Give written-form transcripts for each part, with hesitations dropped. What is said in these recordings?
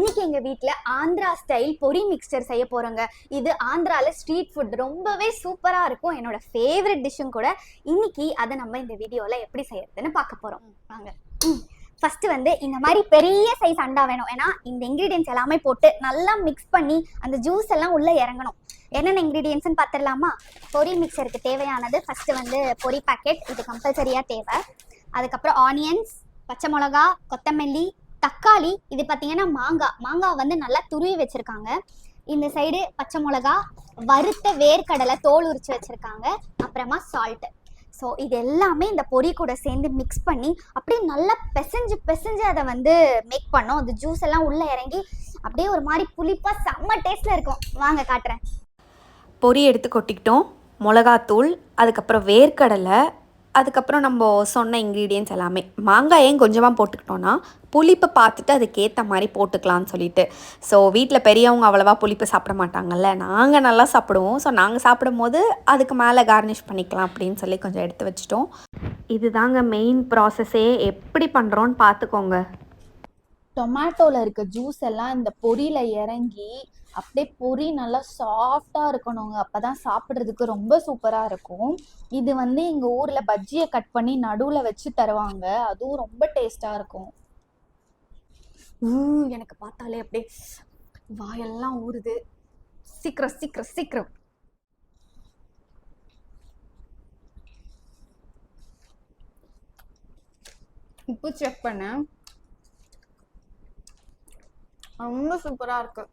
இன்னைக்கு எங்க வீட்ல ஆந்திரா ஸ்டைல் பொரி மிக்சர் செய்ய போறோங்க. இது ஆந்திரால ஸ்ட்ரீட் ஃபுட் ரொம்பவே சூப்பரா இருக்கும். என்னோட ஃபேவரட் டிஷ்ஷும் கூட. இன்னைக்கு அதை நம்ம இந்த வீடியோல எப்படி செய்யறதுன்னு பார்க்க போறோம். வாங்க. ஃபர்ஸ்ட் வந்து இந்த மாதிரி பெரிய சைஸ் அண்டா வேணும். ஏன்னா இந்த இன்கிரீடியன்ஸ் எல்லாமே போட்டு நல்லா மிக்ஸ் பண்ணி அந்த ஜூஸ் எல்லாம் உள்ள இறங்கணும். என்னென்ன இன்கிரீடியன்ஸ்னு பார்த்துடலாமா? பொரி மிக்சருக்கு தேவையானது ஃபர்ஸ்ட் வந்து பொரி பாக்கெட், இது கம்பல்சரியா தேவை. அதுக்கப்புறம் ஆனியன்ஸ், பச்சை மிளகா, கொத்தமல்லி, தக்காளி, இது பார்த்தீங்கன்னா மாங்காய் வந்து நல்லா துருவி வச்சுருக்காங்க. இந்த சைடு பச்சை மிளகா, வறுத்த வேர்க்கடலை தோல் உரிச்சு வச்சுருக்காங்க. அப்புறமா சால்ட்டு. ஸோ இது எல்லாமே இந்த பொரி கூட சேர்ந்து மிக்ஸ் பண்ணி அப்படியே நல்லா பிசைஞ்சு அதை வந்து மேக் பண்ணோம். அந்த ஜூஸ் எல்லாம் உள்ளே இறங்கி அப்படியே ஒரு மாதிரி புளிப்பாக செம்ம டேஸ்ட்டில் இருக்கும். வாங்க காட்டுறேன். பொரி எடுத்து கொட்டிக்கிட்டோம். மிளகாத்தூள், அதுக்கப்புறம் வேர்க்கடலை, அதுக்கப்புறம் நம்ம சொன்ன இன்க்ரீடியன்ட்ஸ் எல்லாமே. மாங்காயும் கொஞ்சமாக போட்டுக்கிட்டோன்னா புளிப்பை பார்த்துட்டு அதுக்கேற்ற மாதிரி போட்டுக்கலான்னு சொல்லிட்டு. ஸோ வீட்டில் பெரியவங்க அவ்வளோவா புளிப்பு சாப்பிட மாட்டாங்கல்ல, நாங்கள் நல்லா சாப்பிடுவோம். ஸோ நாங்கள் சாப்பிடும் போது அதுக்கு மேலே கார்னிஷ் பண்ணிக்கலாம் அப்படின்னு சொல்லி கொஞ்சம் எடுத்து வச்சிட்டோம். இது தாங்க மெயின் ப்ராசஸே. எப்படி பண்ணுறோன்னு பார்த்துக்கோங்க. டொமேட்டோவில் இருக்க ஜூஸ் எல்லாம் இந்த பொரியில் இறங்கி அப்படியே பொரி நல்லா சாஃப்டாக இருக்கணுங்க. அப்போ தான் சாப்பிட்றதுக்கு ரொம்ப சூப்பராக இருக்கும். இது வந்து எங்கள் ஊரில் பஜ்ஜியை கட் பண்ணி நடுவில் வச்சு தருவாங்க. அதுவும் ரொம்ப டேஸ்ட்டாக இருக்கும். எனக்கு பார்த்தாலே அப்படியே வாயெல்லாம் ஊறுது. சீக்கிரம் சீக்கிரம் சீக்கிரம். உப்பு செக் பண்ணேன், ரொம்ப சூப்பராக இருக்கு.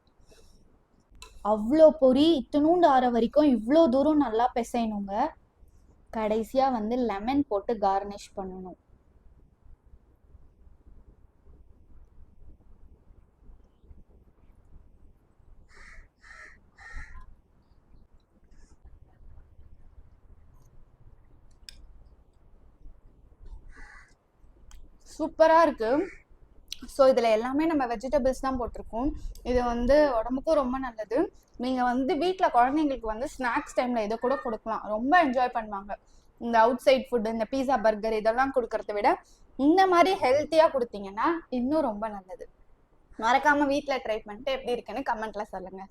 அவ்வளோ பொரி இத்தினூண்டு ஆற வரைக்கும் இவ்வளோ தூரம் நல்லா பிசையணுங்க. கடைசியாக வந்து லெமன் போட்டு கார்னிஷ் பண்ணணும். சூப்பராக இருக்குது. ஸோ இதில் எல்லாமே நம்ம வெஜிடபிள்ஸ் தான் போட்டிருக்கோம். இது வந்து உடம்புக்கும் ரொம்ப நல்லது. நீங்கள் வந்து வீட்டில் குழந்தைங்களுக்கு வந்து ஸ்நாக்ஸ் டைமில் இதை கூட கொடுக்கலாம். ரொம்ப என்ஜாய் பண்ணுவாங்க. இந்த அவுட் சைட் ஃபுட்டு, இந்த பீஸா, பர்கர் இதெல்லாம் கொடுக்கறத விட இந்த மாதிரி ஹெல்த்தியாக கொடுத்தீங்கன்னா இன்னும் ரொம்ப நல்லது. மறக்காமல் வீட்டில் ட்ரை பண்ணிட்டு எப்படி இருக்குன்னு கமெண்ட்டில் சொல்லுங்கள்.